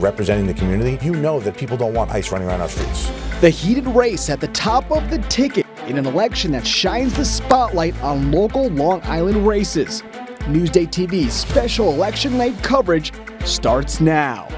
Representing the community, you know that people don't want ICE running around our streets. The heated race at the top of the ticket in an election that shines the spotlight on local Long Island races. NewsdayTV's special election night coverage starts now.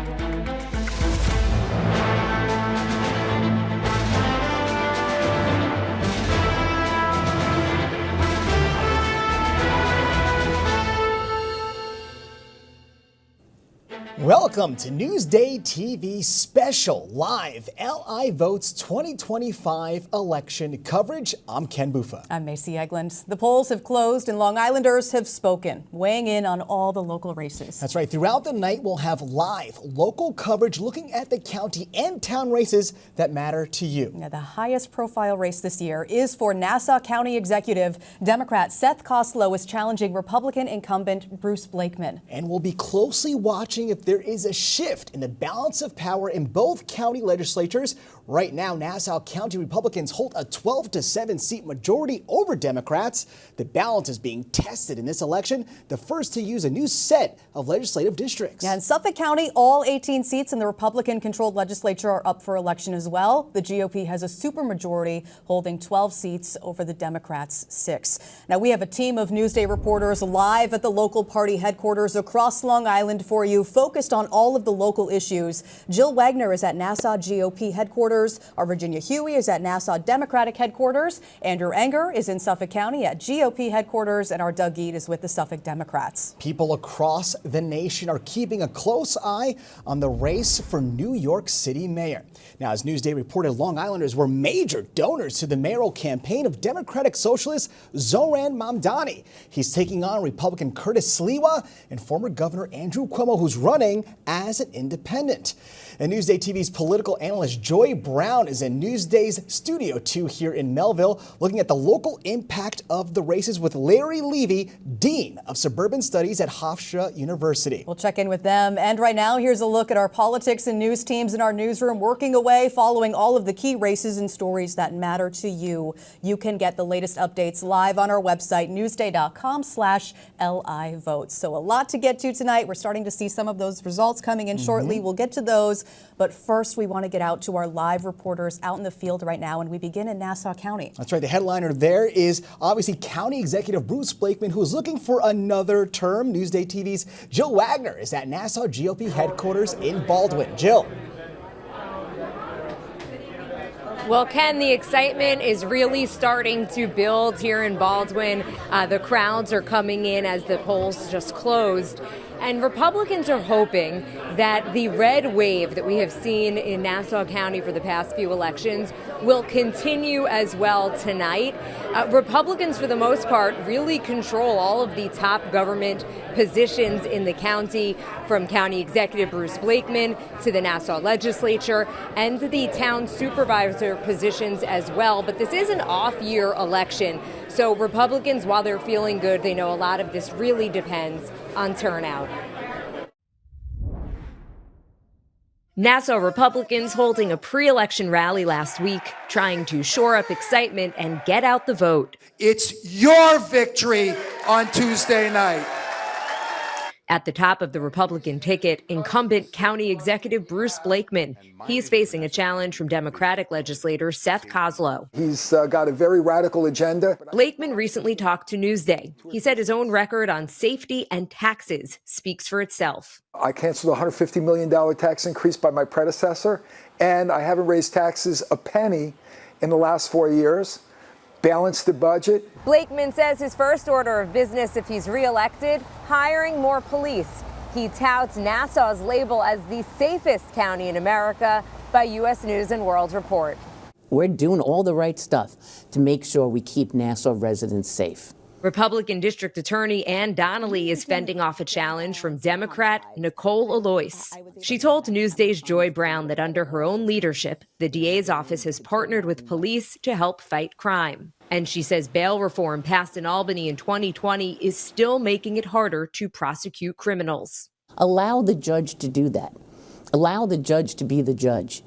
Welcome to Newsday TV's special live LI Votes 2025 election coverage. I'm Ken Buffa. I'm Macy Egland. The polls have closed and Long Islanders have spoken, weighing in on all the local races. That's right. Throughout the night, we'll have live local coverage looking at the county and town races that matter to you. Now, the highest profile race this year is for Nassau County Executive. Democrat Seth Koslow is challenging Republican incumbent Bruce Blakeman. And we'll be closely watching if there is a shift in the balance of power in both county legislatures. Right now, Nassau County Republicans hold a 12-7 seat majority over Democrats. The balance is being tested in this election, the first to use a new set of legislative districts. Yeah, in Suffolk County, all 18 seats in the Republican-controlled legislature are up for election as well. The GOP has a supermajority, holding 12 seats over the Democrats' 6. Now, we have a team of Newsday reporters live at the local party headquarters across Long Island for you, focused on all of the local issues. Jill Wagner is at Nassau GOP headquarters. Our Virginia Huey is at Nassau Democratic headquarters. Andrew Enger is in Suffolk County at GOP headquarters, and our Doug Geet is with the Suffolk Democrats. People across the nation are keeping a close eye on the race for New York City mayor. Now, as Newsday reported, Long Islanders were major donors to the mayoral campaign of Democratic Socialist Zoran Mamdani. He's taking on Republican Curtis Sliwa and former Governor Andrew Cuomo, who's running as an independent. And Newsday TV's political analyst Joy Brown is in Newsday's Studio 2 here in Melville, looking at the local impact of the races with Larry Levy, Dean of Suburban Studies at Hofstra University. We'll check in with them. And right now, here's a look at our politics and news teams in our newsroom working away, following all of the key races and stories that matter to you. You can get the latest updates live on our website, newsday.com/LI votes. So a lot to get to tonight. We're starting to see some of those results coming in shortly. We'll get to those. But first, we want to get out to our live reporters out in the field right now, and we begin in Nassau County. That's right. The headliner there is obviously County Executive Bruce Blakeman, who is looking for another term. Newsday TV's Jill Wagner is at Nassau GOP headquarters in Baldwin. Jill. Well, Ken, the excitement is really starting to build here in Baldwin. The crowds are coming in as the polls just closed. And Republicans are hoping that the red wave that we have seen in Nassau County for the past few elections will continue as well tonight. Republicans, for the most part, really control all of the top government positions in the county, from County Executive Bruce Blakeman to the Nassau Legislature and the town supervisor positions as well. But this is an off-year election. So Republicans, while they're feeling good, they know a lot of this really depends on turnout. Nassau Republicans holding a pre-election rally last week, trying to shore up excitement and get out the vote. It's your victory on Tuesday night. At the top of the Republican ticket, incumbent County Executive Bruce Blakeman. He's facing a challenge from Democratic legislator Seth Koslow. He's got a very radical agenda. Blakeman recently talked to Newsday. He said his own record on safety and taxes speaks for itself. I canceled a $150 million tax increase by my predecessor, and I haven't raised taxes a penny in the last 4 years. Balanced the budget. Blakeman says his first order of business if he's reelected, hiring more police. He touts Nassau's label as the safest county in America by U.S. News and World Report. We're doing all the right stuff to make sure we keep Nassau residents safe. Republican District Attorney Ann Donnelly is fending off a challenge from Democrat Nicole Alois. She told Newsday's Joy Brown that under her own leadership, the DA's office has partnered with police to help fight crime. And she says bail reform passed in Albany in 2020 is still making it harder to prosecute criminals. Allow the judge to do that. Allow the judge to be the judge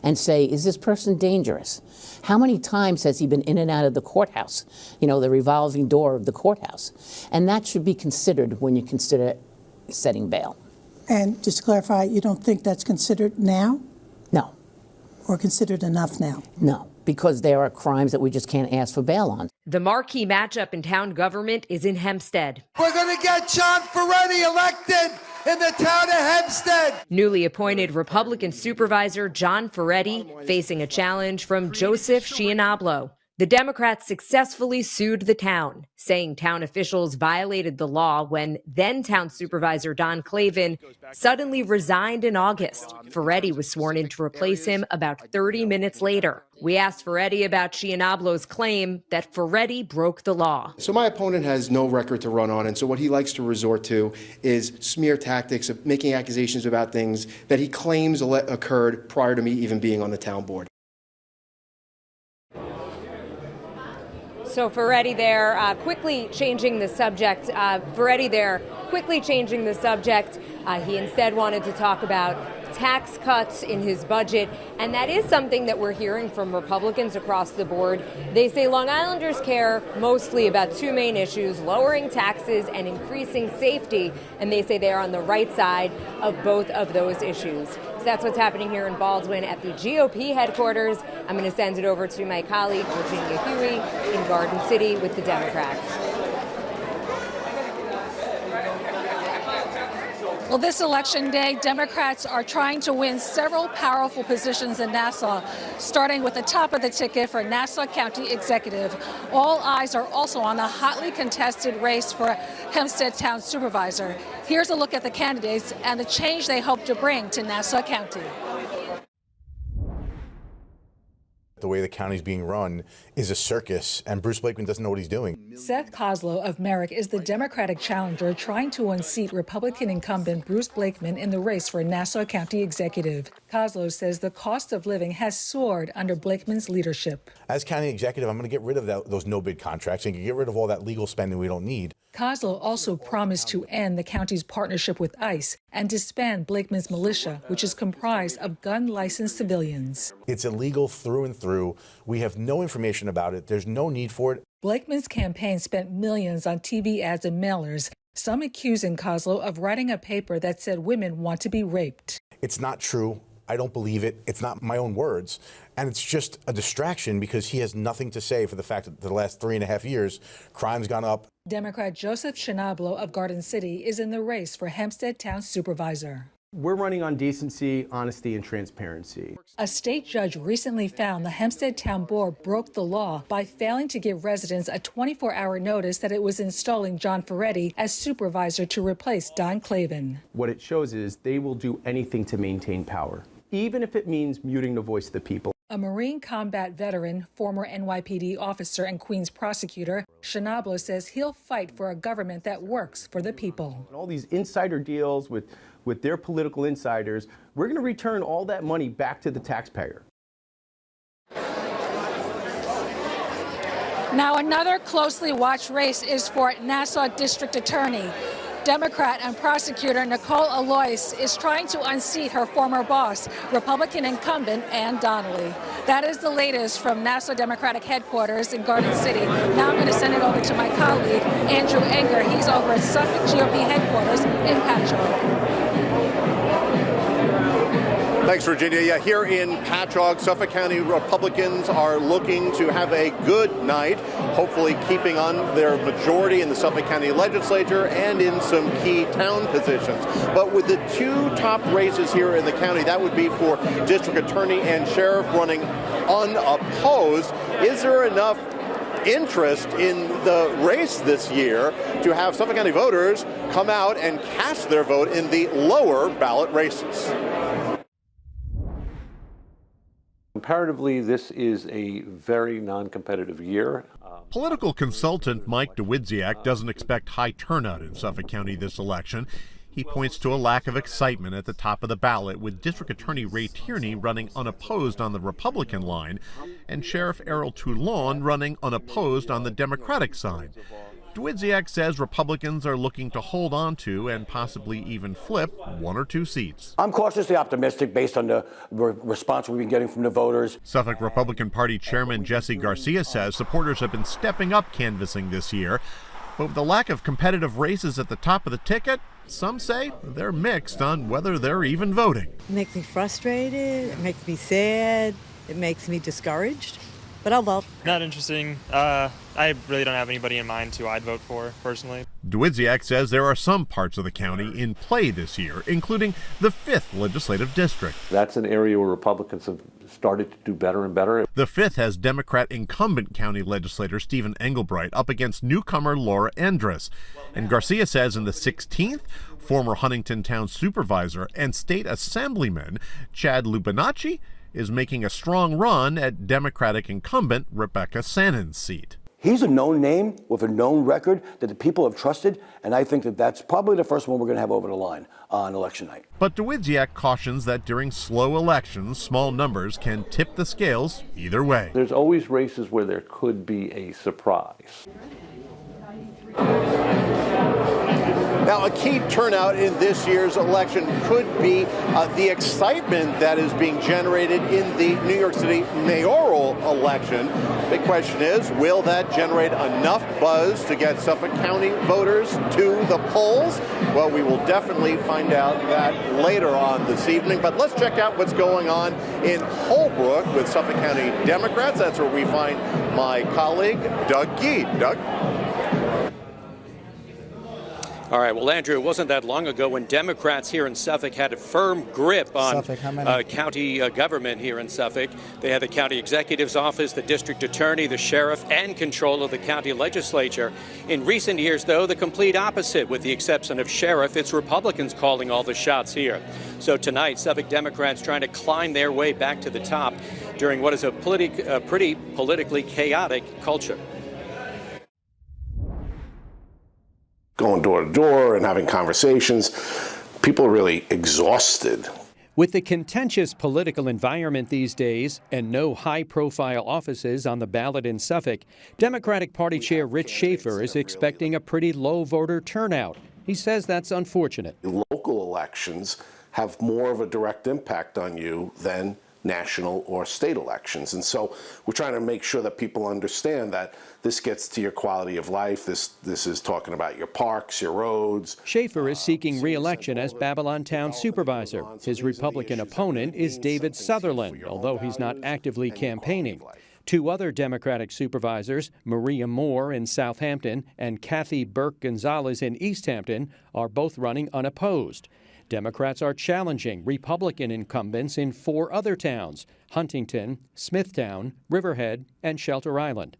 and say, is this person dangerous? How many times has he been in and out of the courthouse? You know, the revolving door of the courthouse. And that should be considered when you consider setting bail. And just to clarify, you don't think that's considered now No, or considered enough now? no, because there are crimes that we just can't ask for bail on. The marquee matchup in town government is in Hempstead. We're going to get John Ferretti elected in the town of Hempstead. Newly appointed Republican Supervisor John Ferretti facing a challenge from Joseph Scianablo. The Democrats successfully sued the town, saying town officials violated the law when then-town supervisor Don Clavin suddenly resigned in August. Ferretti was sworn in to replace him about 30 minutes later. We asked Ferretti about Scianablo's claim that Ferretti broke the law. So my opponent has no record to run on, and so what he likes to resort to is smear tactics of making accusations about things that he claims occurred prior to me even being on the town board. So Ferretti there, quickly changing the subject. He instead wanted to talk about tax cuts in his budget, and that is something that we're hearing from Republicans across the board. They say Long Islanders care mostly about two main issues, lowering taxes and increasing safety, and they say they are on the right side of both of those issues. So that's what's happening here in Baldwin at the GOP headquarters. I'm going to send it over to my colleague Virginia Huey in Garden City with the Democrats. Well, this election day, Democrats are trying to win several powerful positions in Nassau, starting with the top of the ticket for Nassau County Executive. All eyes are also on the hotly contested race for Hempstead Town Supervisor. Here's a look at the candidates and the change they hope to bring to Nassau County. The way the county's being run is a circus, and Bruce Blakeman doesn't know what he's doing. Seth Kozlow of Merrick is the Democratic challenger trying to unseat Republican incumbent Bruce Blakeman in the race for Nassau County Executive. Kozlow says the cost of living has soared under Blakeman's leadership. As county executive, I'm going to get rid of those no-bid contracts and get rid of all that legal spending we don't need. Kozlow also promised to end the county's partnership with ICE and disband Blakeman's militia, which is comprised of gun-licensed civilians. It's illegal through and through. We have no information about it. There's no need for it. Blakeman's campaign spent millions on TV ads and mailers, some accusing Kozlow of writing a paper that said women want to be raped. It's not true. I don't believe it. It's not my own words. And it's just a distraction because he has nothing to say for the fact that the last 3.5 years, crime's gone up. Democrat Joseph Scianablo of Garden City is in the race for Hempstead Town Supervisor. We're running on decency, honesty, and transparency. A state judge recently found the Hempstead Town Board broke the law by failing to give residents a 24-hour notice that it was installing John Ferretti as supervisor to replace Don Clavin. What it shows is they will do anything to maintain power, even if it means muting the voice of the people. A Marine combat veteran, former NYPD officer and Queens prosecutor, Scianablo says he'll fight for a government that works for the people. All these insider deals with their political insiders, we're going to return all that money back to the taxpayer. Now, another closely watched race is for Nassau District Attorney. Democrat and prosecutor Nicole Alois is trying to unseat her former boss, Republican incumbent Ann Donnelly. That is the latest from Nassau Democratic headquarters in Garden City. Now I'm going to send it over to my colleague, Andrew Enger. He's over at Suffolk GOP headquarters in Patchogue. Thanks, Virginia. Yeah, here in Patchogue, Suffolk County Republicans are looking to have a good night, hopefully keeping on their majority in the Suffolk County Legislature and in some key town positions. But with the two top races here in the county, that would be for district attorney and sheriff running unopposed. Is there enough interest in the race this year to have Suffolk County voters come out and cast their vote in the lower ballot races? Comparatively, this is a very non-competitive year. Political consultant Mike DeWidziak doesn't expect high turnout in Suffolk County this election. He points to a lack of excitement at the top of the ballot, with District Attorney Ray Tierney running unopposed on the Republican line and Sheriff Errol Toulon running unopposed on the Democratic side. DeWidziak says Republicans are looking to hold on to and possibly even flip one or two seats. I'm cautiously optimistic based on the response we've been getting from the voters. Suffolk Republican Party Chairman Jesse Garcia says supporters have been stepping up canvassing this year, but with the lack of competitive races at the top of the ticket, Some say they're mixed on whether they're even voting. It makes me frustrated, it makes me sad, it makes me discouraged, but I'll vote. Not interesting. I really don't have anybody in mind who I'd vote for, personally. Duidziak says there are some parts of the county in play this year, including the 5th legislative district. That's an area where Republicans have started to do better and better. The 5th has Democrat incumbent county legislator Stephen Engelbright up against newcomer Laura Endres. And Garcia says in the 16th, former Huntington Town supervisor and state assemblyman Chad Lubinacci is making a strong run at Democratic incumbent Rebecca Sannon's seat. He's a known name with a known record that the people have trusted, and I think that that's probably the first one we're going to have over the line on election night. But Duidziak cautions that during slow elections, small numbers can tip the scales either way. There's always races where there could be a surprise. Now, a key turnout in this year's election could be the excitement that is being generated in the New York City mayoral election. The question is, will that generate enough buzz to get Suffolk County voters to the polls? Well, we will definitely find out that later on this evening. But let's check out what's going on in Holbrook with Suffolk County Democrats. That's where we find my colleague, Doug Gee. Doug? All right, well, Andrew, it wasn't that long ago when Democrats here in Suffolk had a firm grip on county government here in Suffolk. They had the county executive's office, the district attorney, the sheriff, and control of the county legislature. In recent years, though, the complete opposite. With the exception of sheriff, it's Republicans calling all the shots here. So tonight, Suffolk Democrats trying to climb their way back to the top during what is a pretty politically chaotic culture. Going door to door and having conversations, people are really exhausted. With the contentious political environment these days and no high-profile offices on the ballot in Suffolk, Democratic Party Chair Rich Schaefer is expecting a pretty low voter turnout. He says that's unfortunate. Local elections have more of a direct impact on you than national or state elections. And so we're trying to make sure that people understand that this gets to your quality of life. This is talking about your parks, your roads. Schaefer is seeking re-election as Babylon Town supervisor. His Republican opponent is David Sutherland, although he's not actively campaigning. Two other Democratic supervisors, Maria Moore in Southampton and Kathy Burke-Gonzalez in East Hampton, are both running unopposed. Democrats are challenging Republican incumbents in 4 other towns: Huntington, Smithtown, Riverhead, and Shelter Island.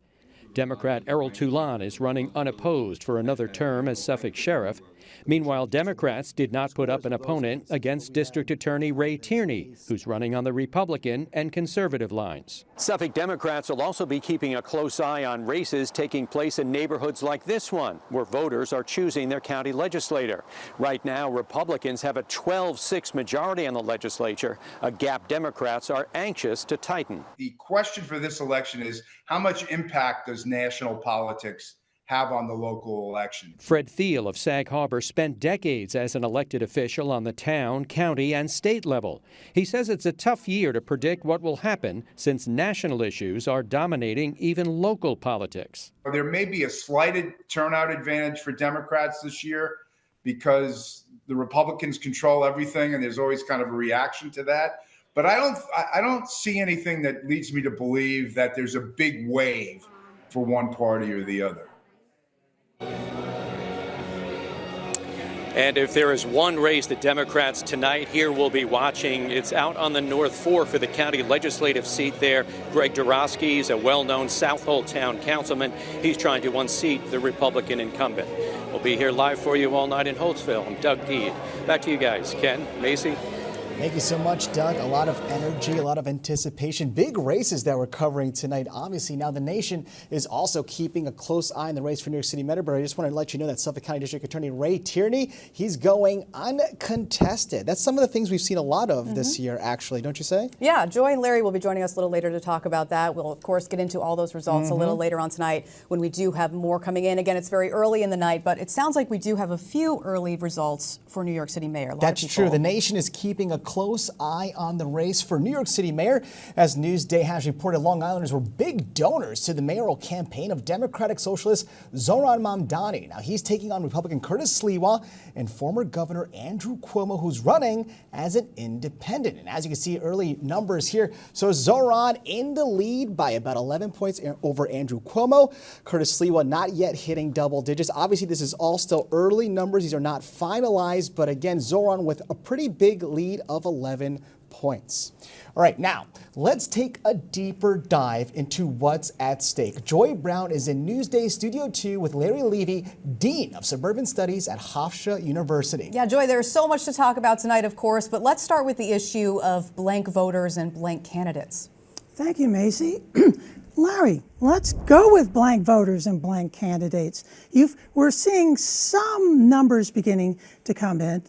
Democrat Errol Toulon is running unopposed for another term as Suffolk sheriff. Meanwhile, Democrats did not put up an opponent against District Attorney Ray Tierney, who's running on the Republican and conservative lines. Suffolk Democrats will also be keeping a close eye on races taking place in neighborhoods like this one, where voters are choosing their county legislator. Right now, Republicans have a 12-6 majority in the legislature, a gap Democrats are anxious to tighten. The question for this election is, how much impact does national politics have on the local election? Fred Thiel of Sag Harbor spent decades as an elected official on the town, county, and state level. He says it's a tough year to predict what will happen since national issues are dominating even local politics. There may be a slight turnout advantage for Democrats this year because the Republicans control everything and there's always kind of a reaction to that. But I don't see anything that leads me to believe that there's a big wave for one party or the other. And if there is one race that Democrats tonight here will be watching, it's out on the North Fork for the county legislative seat there. Greg Dorosky is a well-known Southold Town councilman. He's trying to unseat the Republican incumbent. We'll be here live for you all night in Holtzville. I'm Doug Gee. Back to you guys. Ken, Macy. Thank you so much, Doug. A lot of energy, a lot of anticipation. Big races that we're covering tonight. Obviously, now the nation is also keeping a close eye on the race for New York City Metro. But I just want to let you know that Suffolk County District Attorney Ray Tierney, he's going uncontested. That's some of the things we've seen a lot of this year, actually, don't you say? Yeah, Joy and Larry will be joining us a little later to talk about that. We'll, of course, get into all those results a little later on tonight when we do have more coming in. Again, it's very early in the night, but it sounds like we do have a few early results for New York City Mayor. That's true. The nation is keeping a close eye on the race for New York City mayor. As Newsday has reported, Long Islanders were big donors to the mayoral campaign of Democratic Socialist Zohran Mamdani. Now he's taking on Republican Curtis Sliwa and former Governor Andrew Cuomo, who's running as an independent. And as you can see, early numbers here. So Zohran in the lead by about 11 points over Andrew Cuomo. Curtis Sliwa not yet hitting double digits. Obviously, this is all still early numbers. These are not finalized, but again, Zohran with a pretty big lead of 11 points. All right, now let's take a deeper dive into what's at stake. Joy Brown is in Newsday Studio 2 with Larry Levy, Dean of Suburban Studies at Hofstra University. Yeah, Joy, there's so much to talk about tonight, of course, but let's start with the issue of blank voters and blank candidates. Thank you, Macy. Larry, let's go with blank voters and blank candidates. We're seeing some numbers beginning to come in,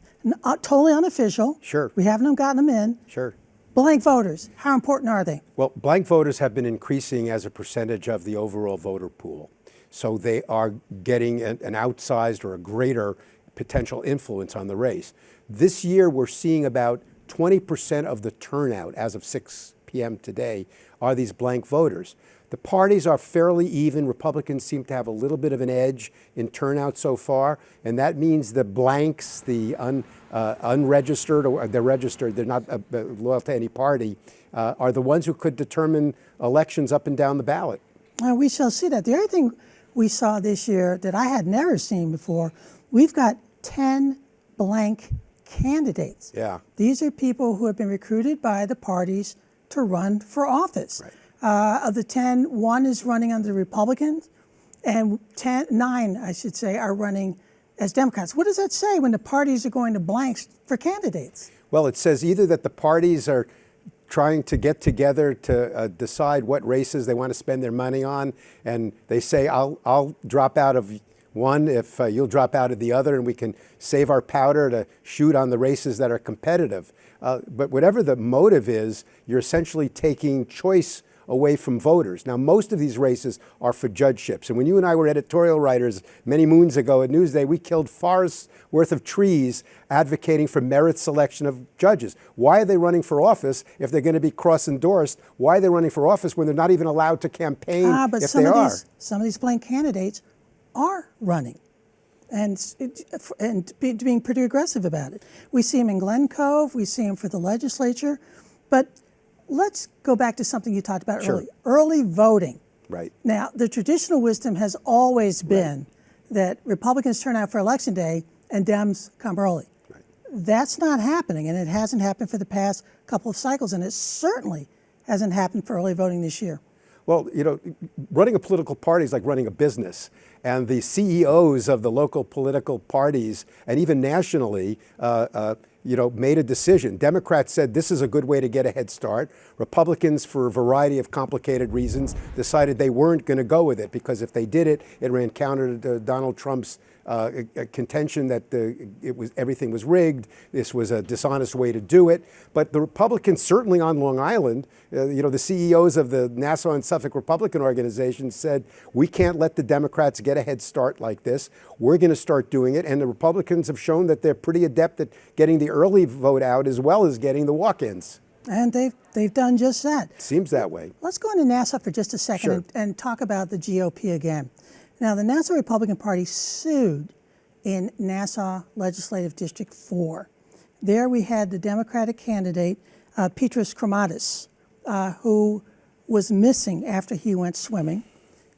totally unofficial. Sure. We haven't gotten them in. Sure. Blank voters, how important are they? Well, blank voters have been increasing as a percentage of the overall voter pool. So they are getting an outsized or a greater potential influence on the race. This year, we're seeing about 20% of the turnout as of 6 p.m. today are these blank voters. The parties are fairly even. Republicans seem to have a little bit of an edge in turnout so far, and that means the blanks, the unregistered, or they're registered, they're not loyal to any party, are the ones who could determine elections up and down the ballot. We shall see that. The other thing we saw this year that I had never seen before, we've got 10 blank candidates. Yeah. These are people who have been recruited by the parties to run for office. Right. Of the 10, 1 is running under the Republicans, and 9, I should say, are running as Democrats. What does that say when the parties are going to blanks for candidates? Well, it says either that the parties are trying to get together to decide what races they want to spend their money on, and they say, I'll drop out of one if you'll drop out of the other, and we can save our powder to shoot on the races that are competitive. But whatever the motive is, you're essentially taking choice away from voters. Now, most of these races are for judgeships. And when you and I were editorial writers many moons ago at Newsday, we killed forests worth of trees advocating for merit selection of judges. Why are they running for office if they're going to be cross-endorsed? Why are they running for office when they're not even allowed to campaign But if some they of are? Some of these blank candidates are running and being pretty aggressive about it. We see them in Glen Cove. We see them for the legislature. But let's go back to something you talked about Sure. earlier. Early voting. Right. Now, the traditional wisdom has always been that Republicans turn out for Election Day and Dems come early. Right. That's not happening, and it hasn't happened for the past couple of cycles, and it certainly hasn't happened for early voting this year. Well, you know, running a political party is like running a business. And the CEOs of the local political parties, and even nationally, made a decision. Democrats said this is a good way to get a head start. Republicans, for a variety of complicated reasons, decided they weren't going to go with it because if they did it, it ran counter to Donald Trump's contention that everything was rigged. This was a dishonest way to do it. But the Republicans, certainly on Long Island, the CEOs of the Nassau and Suffolk Republican organizations said, we can't let the Democrats get a head start like this. We're going to start doing it. And the Republicans have shown that they're pretty adept at getting the early vote out as well as getting the walk-ins. And they've done just that. Seems that way. Let's go into Nassau for just a second Sure. and talk about the GOP again. Now, the Nassau Republican Party sued in Nassau Legislative District 4. There we had the Democratic candidate, Petros Kramatis, who was missing after he went swimming.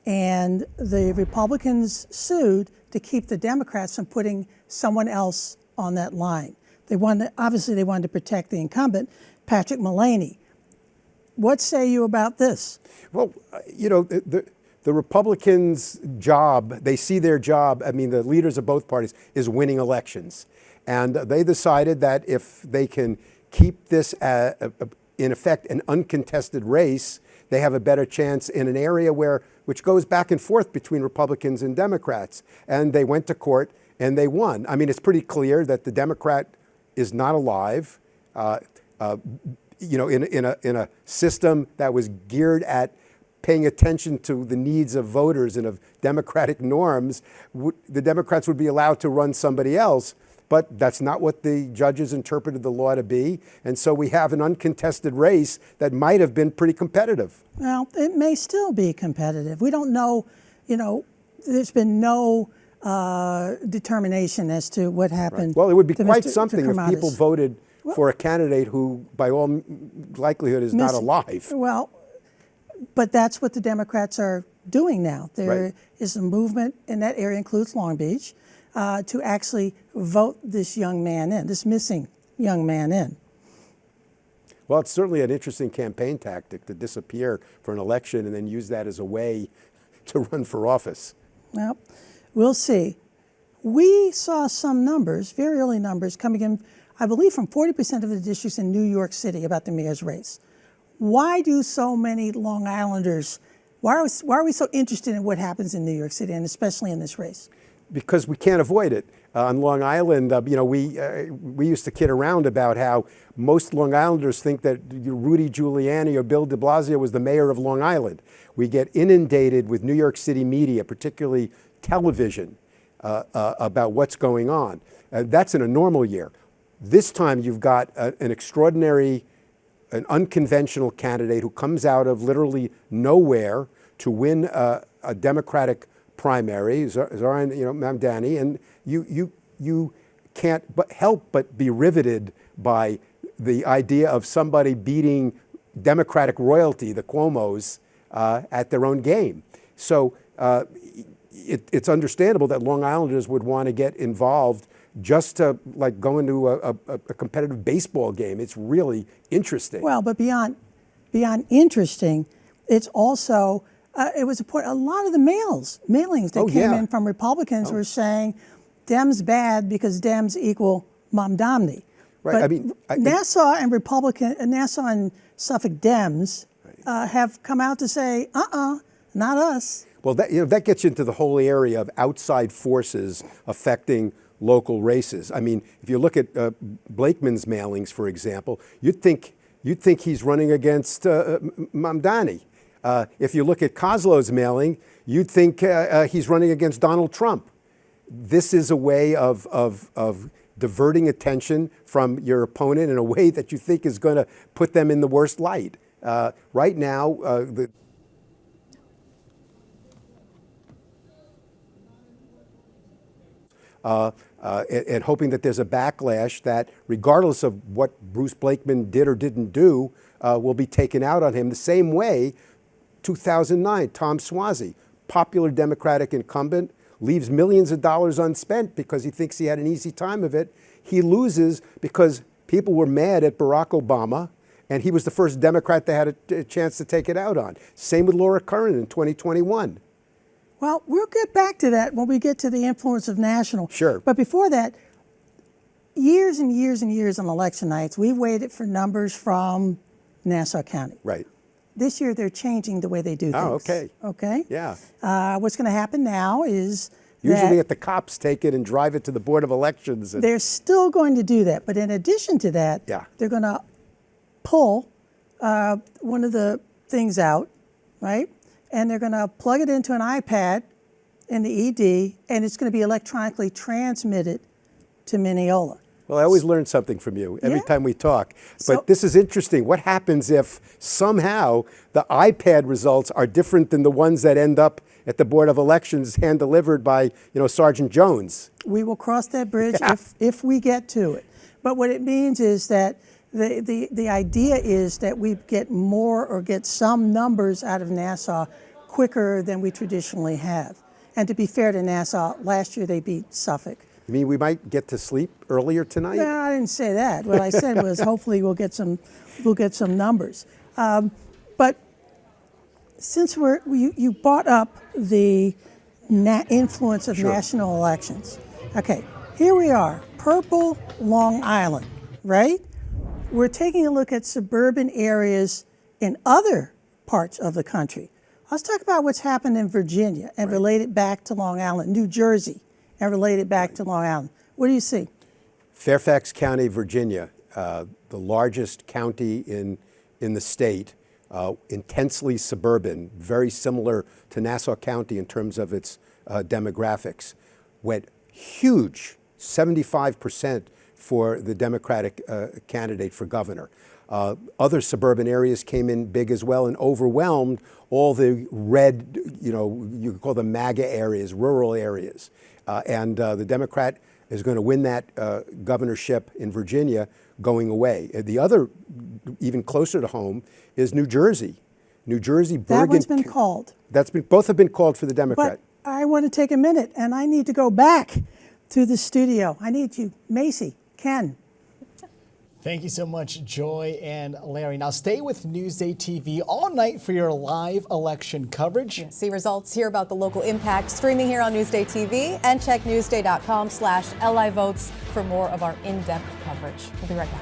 And the Republicans sued to keep the Democrats from putting someone else on that line. Obviously, they wanted to protect the incumbent, Patrick Mullaney. What say you about this? Well, the Republicans' job, they see their job, the leaders of both parties, is winning elections. And they decided that if they can keep this, in effect, an uncontested race, they have a better chance in an area which goes back and forth between Republicans and Democrats. And they went to court and they won. It's pretty clear that the Democrat is not alive. In a system that was geared at paying attention to the needs of voters and of democratic norms, the Democrats would be allowed to run somebody else. but that's not what the judges interpreted the law to be. And so we have an uncontested race that might have been pretty competitive. Well, it may still be competitive. We don't know, there's been no determination as to what happened. Right. Well, it would be to quite Mr. something if people voted for a candidate who, by all likelihood, is not alive. Well, but that's what the Democrats are doing now. There is a movement in that area, includes Long Beach, to actually vote this young man in, this missing young man in. Well, it's certainly an interesting campaign tactic to disappear for an election and then use that as a way to run for office. Well, we'll see. We saw some numbers, very early numbers, coming in, I believe, from 40% of the districts in New York City about the mayor's race. Why do so many Long Islanders, why are we so interested in what happens in New York City, and especially in this race? Because we can't avoid it. On Long Island, we used to kid around about how most Long Islanders think that Rudy Giuliani or Bill de Blasio was the mayor of Long Island. We get inundated with New York City media, particularly television, about what's going on. That's in a normal year. This time you've got an extraordinary, an unconventional candidate who comes out of literally nowhere to win a Democratic primary, Zoran Mamdani, and you can't help but be riveted by the idea of somebody beating Democratic royalty, the Cuomos, at their own game. So it's understandable that Long Islanders would want to get involved just to like go into a competitive baseball game. It's really interesting. Well, but beyond interesting, it's also it was a lot of the mailings that came in from Republicans were saying Dems bad because Dems equal Mamdani. Right. But Nassau and Suffolk Dems have come out to say, not us. Well, that gets you into the whole area of outside forces affecting local races. I mean, if you look at Blakeman's mailings, for example, you'd think he's running against Mamdani. If you look at Koslow's mailing, you'd think he's running against Donald Trump. This is a way of diverting attention from your opponent in a way that you think is going to put them in the worst light. Right now, and hoping that there's a backlash that, regardless of what Bruce Blakeman did or didn't do, will be taken out on him the same way 2009, Tom Suozzi, popular Democratic incumbent, leaves millions of dollars unspent because he thinks he had an easy time of it. He loses because people were mad at Barack Obama, and he was the first Democrat they had a chance to take it out on. Same with Laura Curran in 2021. Well, we'll get back to that when we get to the influence of national. Sure. But before that, years and years and years on election nights, we've waited for numbers from Nassau County. Right. This year, they're changing the way they do things. Oh, okay. Okay? Yeah. What's going to happen now is usually let the cops take it and drive it to the Board of Elections. They're still going to do that. But in addition to that, they're going to pull one of the things out, right? And they're going to plug it into an iPad in the ED, and it's going to be electronically transmitted to Mineola. Well, I always learn something from you every time we talk. But this is interesting. What happens if somehow the iPad results are different than the ones that end up at the Board of Elections hand-delivered by, Sergeant Jones? We will cross that bridge if we get to it. But what it means is that the idea is that we get more or get some numbers out of Nassau quicker than we traditionally have. And to be fair to Nassau, last year they beat Suffolk. You mean we might get to sleep earlier tonight? No, I didn't say that. What I said was hopefully we'll get some numbers. But since you brought up the influence of national elections, okay, here we are, purple Long Island, right? We're taking a look at suburban areas in other parts of the country. Let's talk about what's happened in Virginia and relate it back to Long Island, New Jersey, and relate it back to Long Island. What do you see? Fairfax County, Virginia, the largest county in the state, intensely suburban, very similar to Nassau County in terms of its demographics, went huge 75% for the Democratic candidate for governor. Other suburban areas came in big as well and overwhelmed all the red, you could call them MAGA areas, rural areas. And the Democrat is going to win that governorship in Virginia going away. The other, even closer to home, is New Jersey. New Jersey, Bergen. That one's been called. Both have been called for the Democrat. But I want to take a minute, and I need to go back to the studio. I need you, Macy, Ken. Thank you so much, Joy and Larry. Now stay with Newsday TV all night for your live election coverage. See results, hear about the local impact, streaming here on Newsday TV, and check newsday.com/LI votes for more of our in-depth coverage. We'll be right back.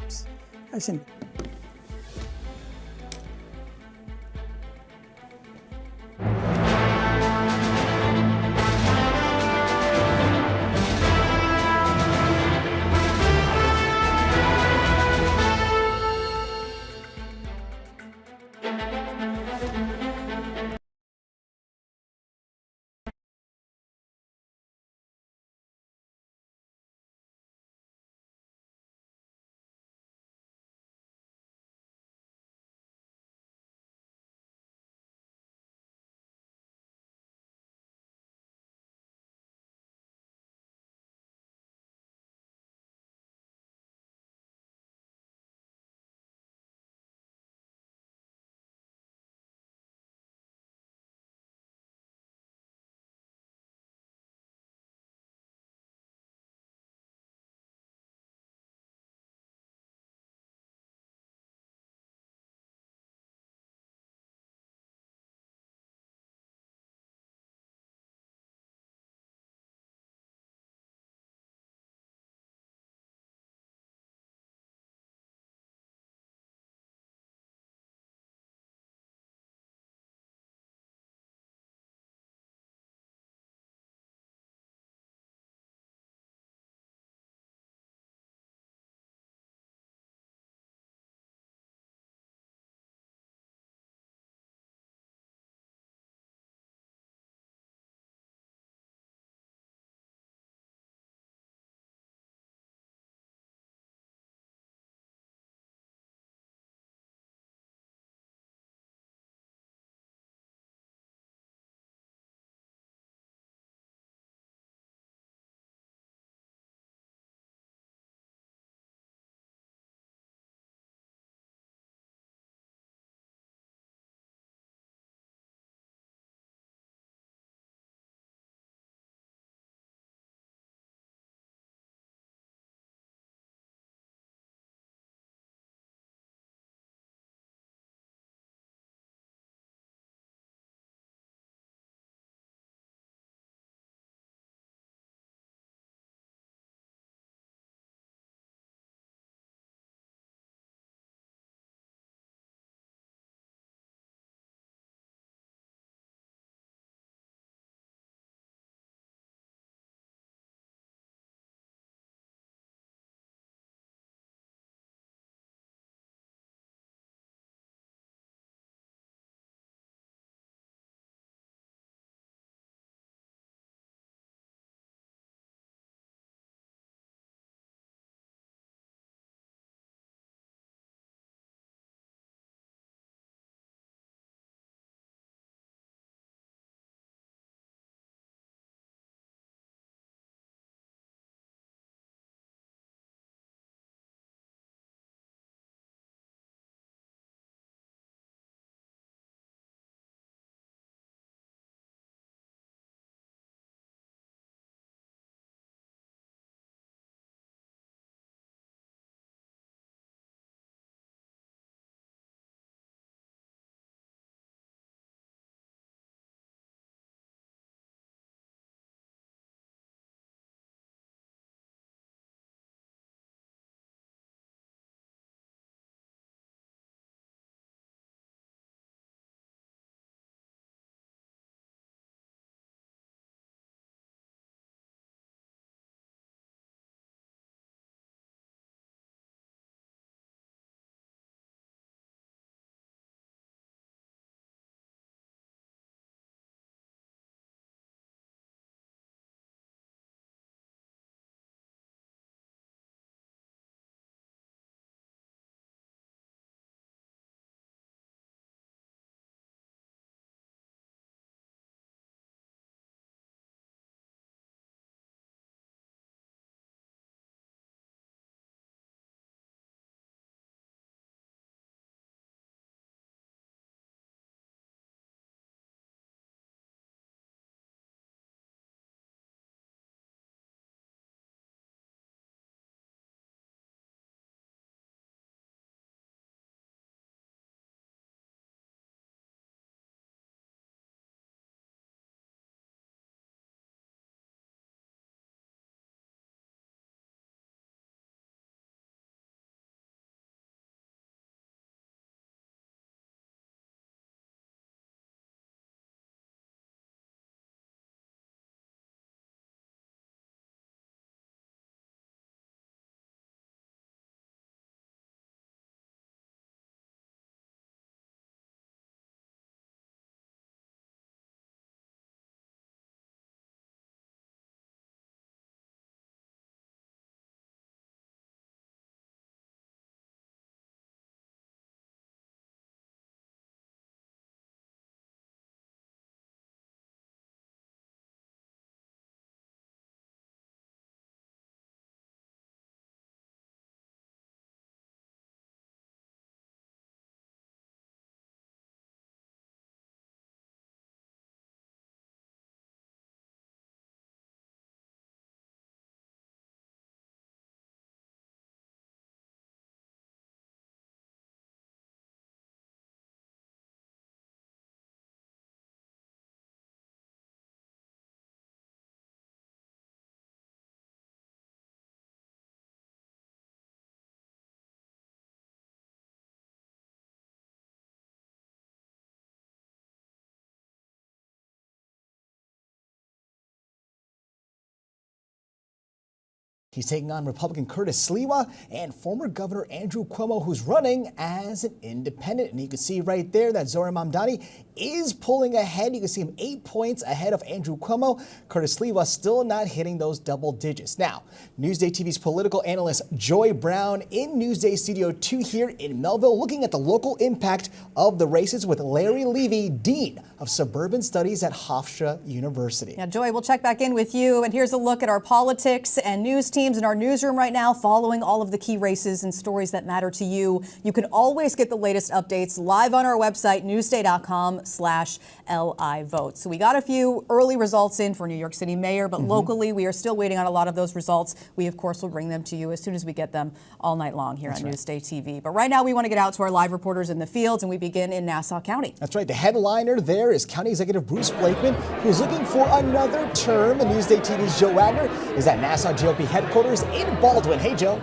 Oops. I shouldn't. He's taking on Republican Curtis Sliwa and former Governor Andrew Cuomo, who's running as an independent. And you can see right there that Zohran Mamdani is pulling ahead. You can see him 8 points ahead of Andrew Cuomo. Curtis Sliwa still not hitting those double digits. Now, Newsday TV's political analyst Joy Brown in Newsday Studio 2 here in Melville, looking at the local impact of the races with Larry Levy, Dean of Suburban Studies at Hofstra University. Now, Joy, we'll check back in with you. And here's a look at our politics and news teams in our newsroom right now, following all of the key races and stories that matter to you. You can always get the latest updates live on our website, newsday.com/LIVote. So we got a few early results in for New York City mayor, but locally we are still waiting on a lot of those results. We, of course, will bring them to you as soon as we get them all night long here on Newsday TV. But right now we want to get out to our live reporters in the fields, and we begin in Nassau County. That's right. The headliner there is County Executive Bruce Blakeman, who's looking for another term. And Newsday TV's Joe Wagner is at Nassau GOP headquarters in Baldwin. Hey, Joe.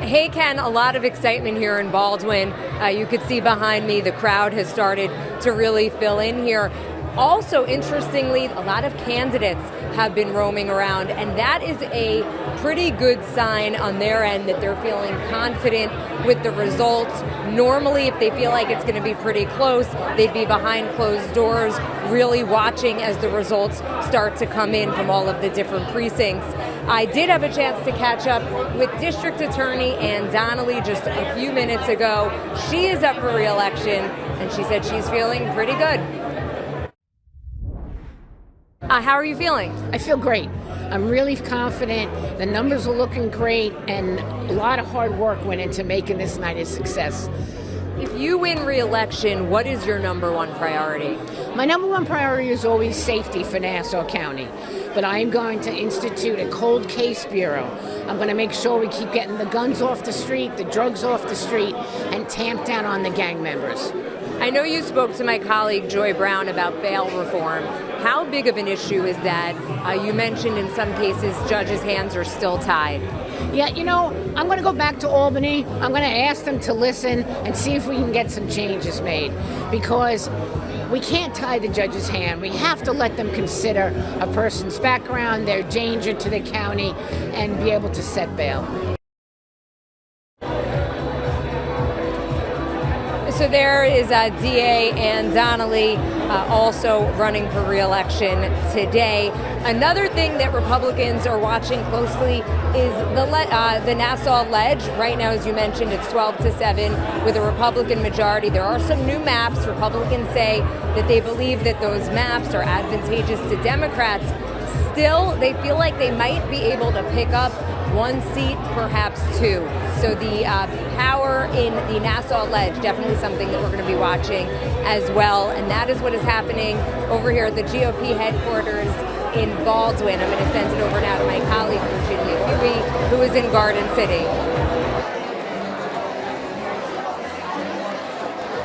Hey, Ken, a lot of excitement here in Baldwin. You could see behind me the crowd has started to really fill in here. Also, interestingly, a lot of candidates have been roaming around, and that is a pretty good sign on their end that they're feeling confident with the results. Normally, if they feel like it's going to be pretty close, they'd be behind closed doors, really watching as the results start to come in from all of the different precincts. I did have a chance to catch up with District Attorney Ann Donnelly just a few minutes ago. She is up for re-election, and she said she's feeling pretty good. How are you feeling? I feel great. I'm really confident. The numbers are looking great, and a lot of hard work went into making this night a success. If you win re-election, what is your number one priority? My number one priority is always safety for Nassau County, but I am going to institute a cold case bureau. I'm going to make sure we keep getting the guns off the street, the drugs off the street, and tamp down on the gang members. I know you spoke to my colleague Joy Brown about bail reform. How big of an issue is that? You mentioned in some cases judges' hands are still tied. Yeah, you know, I'm going to go back to Albany. I'm going to ask them to listen and see if we can get some changes made, because we can't tie the judge's hand. We have to let them consider a person's background, their danger to the county, and be able to set bail. So there is DA Ann Donnelly also running for re-election today. Another thing that Republicans are watching closely is the Nassau Ledge. Right now, as you mentioned, it's 12-7 with a Republican majority. There are some new maps. Republicans say that they believe that those maps are advantageous to Democrats. Still, they feel like they might be able to pick up one seat, perhaps two. So the power in the Nassau Ledge, definitely something that we're going to be watching as well. And that is what is happening over here at the GOP headquarters in Baldwin. I'm going to send it over now to my colleague, Virginia Huey, who is in Garden City.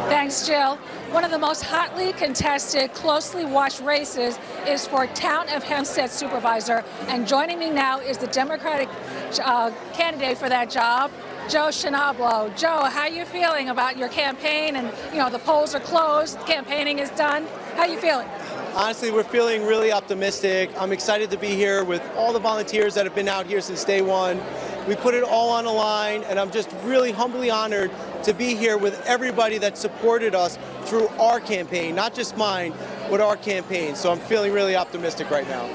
Thanks, Jill. One of the most hotly contested, closely watched races is for Town of Hempstead Supervisor. And joining me now is the Democratic candidate for that job, Joe Schnablo. Joe, how are you feeling about your campaign? And, you know, the polls are closed, campaigning is done. How are you feeling? Honestly, we're feeling really optimistic. I'm excited to be here with all the volunteers that have been out here since day one. We put it all on the line, and I'm just really humbly honored to be here with everybody that supported us through our campaign, not just mine, but our campaign. So I'm feeling really optimistic right now.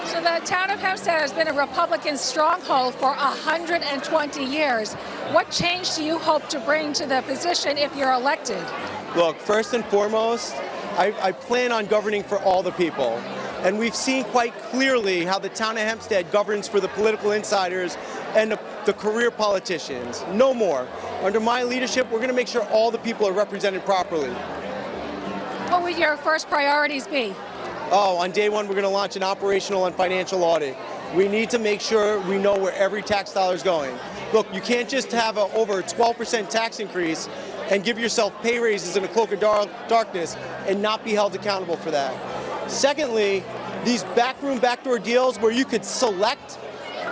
So the Town of Hempstead has been a Republican stronghold for 120 years. What change do you hope to bring to the position if you're elected? Look, first and foremost, I plan on governing for all the people. And we've seen quite clearly how the Town of Hempstead governs for the political insiders and the career politicians. No more. Under my leadership, we're going to make sure all the people are represented properly. What would your first priorities be? Oh, on day one, we're going to launch an operational and financial audit. We need to make sure we know where every tax dollar is going. Look, you can't just have an over 12% tax increase and give yourself pay raises in a cloak of darkness and not be held accountable for that. Secondly, these backdoor deals where you could select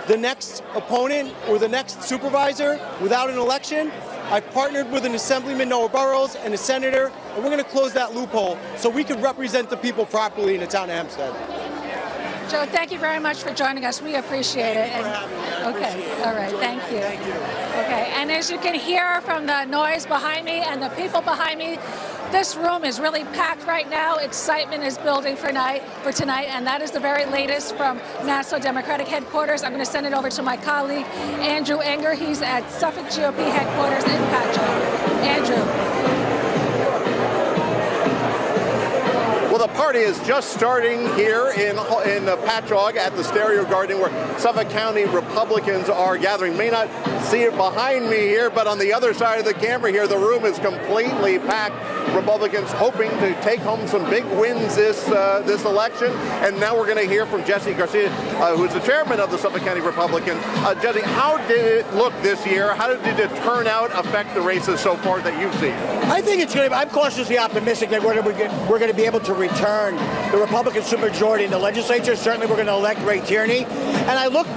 the next opponent or the next supervisor without an election. I've partnered with an Assemblyman, Noah Burrows, and a senator, and we're going to close that loophole so we can represent the people properly in the Town of Hempstead. Joe, thank you very much for joining us. We appreciate it. Okay, all right, thank you. Okay, and as you can hear from the noise behind me and the people behind me, this room is really packed right now. Excitement is building for tonight, and that is the very latest from Nassau Democratic headquarters. I'm going to send it over to my colleague, Andrew Enger. He's at Suffolk GOP headquarters in Patchogue. Andrew. Well, the party is just starting here in Patchogue at the Stereo Garden, where Suffolk County Republicans are gathering. May not see it behind me here, but on the other side of the camera here, the room is completely packed. Republicans hoping to take home some big wins this election. And now we're going to hear from Jesse Garcia, who's the chairman of the Suffolk County Republicans. Jesse, how did it look this year? How did the turnout affect the races so far that you've seen? I think it's going to. I'm cautiously optimistic that we're going to be able to return the Republican supermajority in the legislature. Certainly, we're going to elect Ray Tierney, and I look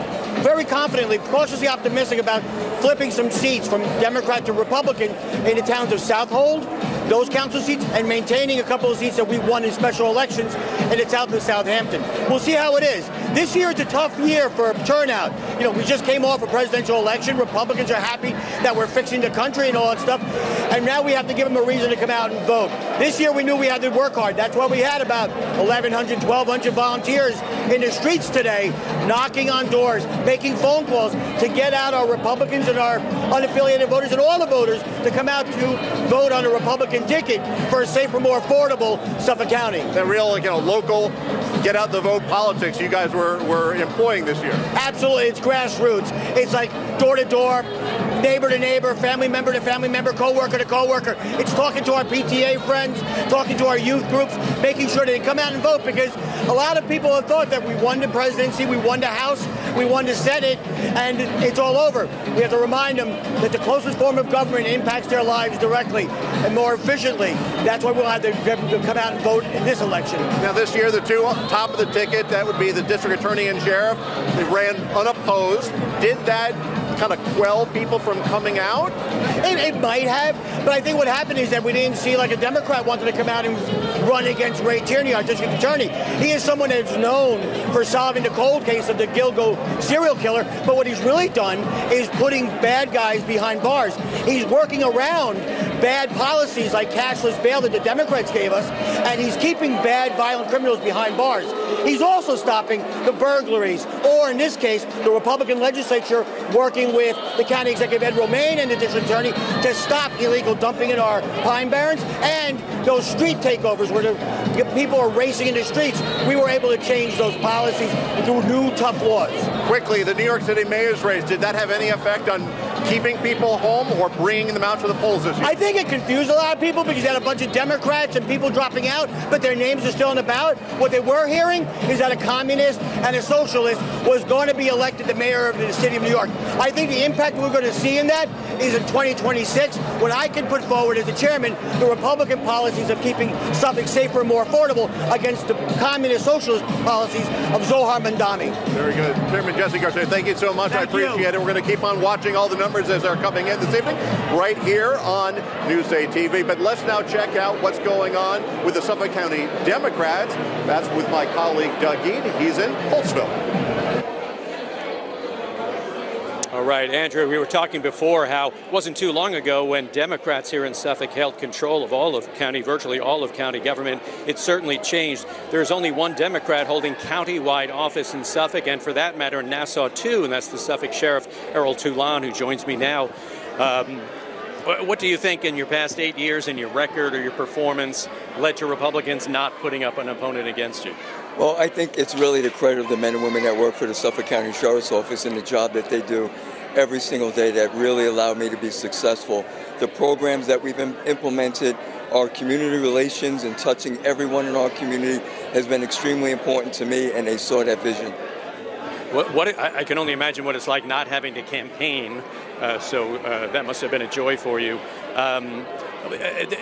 very confidently, cautiously optimistic about flipping some seats from Democrat to Republican in the towns of Southold, those council seats, and maintaining a couple of seats that we won in special elections in the south of Southampton. We'll see how it is. This year is a tough year for turnout. You know, we just came off a presidential election. Republicans are happy that we're fixing the country and all that stuff. And now we have to give them a reason to come out and vote. This year we knew we had to work hard. That's why we had about 1,100, 1,200 volunteers in the streets today, knocking on doors, making phone calls to get out our Republicans and our unaffiliated voters and all the voters to come out to vote on a Republican ticket for a safer, more affordable Suffolk County. That real, local get out the vote politics you guys were employing this year. Absolutely, it's grassroots. It's like door to door, neighbor to neighbor, family member to family member, coworker to coworker. It's talking to our PTA friends, talking to our youth groups, making sure that they come out and vote, because a lot of people have thought that we won the presidency, we won the House, we won the Senate, and it's all over. We have to remind them that the closest form of government impacts their lives directly and more efficiently. That's why we'll have to come out and vote in this election. Now this year, the two top of the ticket, that would be the district attorney and sheriff. They ran unopposed. Did that kind of quell people from coming out? It might have, but I think what happened is that we didn't see like a Democrat wanted to come out and run against Ray Tierney, our district attorney. He is someone that's known for solving the cold case of the Gilgo serial killer, but what he's really done is putting bad guys behind bars. He's working around bad policies like cashless bail that the Democrats gave us, and he's keeping bad, violent criminals behind bars. He's also stopping the burglaries, or in this case, the Republican legislature working with the county executive Ed Romaine and the district attorney to stop illegal dumping in our Pine Barrens and those street takeovers where the people are racing in the streets. We were able to change those policies through new tough laws. Quickly, the New York City mayor's race, did that have any effect on keeping people home or bringing them out to the polls this year? I think it confused a lot of people because you had a bunch of Democrats and people dropping out, but their names are still on the ballot. What they were hearing is that a communist and a socialist was going to be elected the mayor of the city of New York. I think the impact we're going to see in that is in 2026, when I can put forward as the chairman the Republican policies of keeping Suffolk safer and more affordable against the communist socialist policies of Zohar Mandami. Very good. Chairman Jesse Garcia, thank you so much. I appreciate it. We're going to keep on watching all the numbers as they're coming in this evening, right here on Newsday TV. But let's now check out what's going on with the Suffolk County Democrats. That's with my colleague Doug Eade. He's in Holtzville. All right, Andrew, we were talking before how it wasn't too long ago when Democrats here in Suffolk held control of all of county, virtually all of county government. It certainly changed. There's only one Democrat holding county-wide office in Suffolk, and for that matter, in Nassau, too, and that's the Suffolk Sheriff, Errol Toulon, who joins me now. What do you think in your past 8 years and your record or your performance led to Republicans not putting up an opponent against you? Well, I think it's really the credit of the men and women that work for the Suffolk County Sheriff's Office and the job that they do every single day that really allowed me to be successful. The programs that we've implemented, our community relations and touching everyone in our community has been extremely important to me, and they saw that vision. I can only imagine what it's like not having to campaign, so that must have been a joy for you.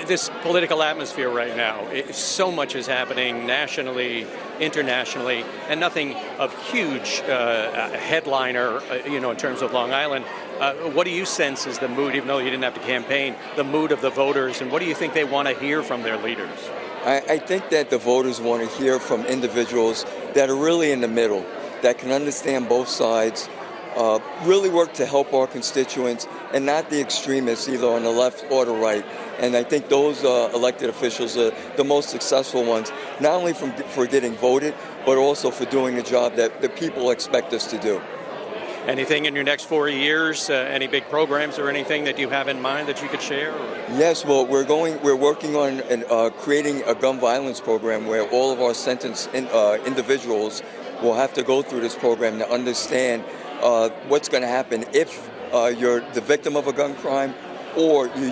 This political atmosphere right now, so much is happening nationally, internationally, and nothing of huge headliner, in terms of Long Island. What do you sense is the mood, even though you didn't have to campaign, the mood of the voters, and what do you think they want to hear from their leaders? I think that the voters want to hear from individuals that are really in the middle, that can understand both sides, really work to help our constituents, and not the extremists either on the left or the right. And I think those elected officials are the most successful ones, not only for getting voted, but also for doing the job that the people expect us to do. Anything in your next 4 years, any big programs or anything that you have in mind that you could share? Yes, well, we're working on creating a gun violence program where all of our sentenced individuals will have to go through this program to understand what's going to happen if you're the victim of a gun crime or you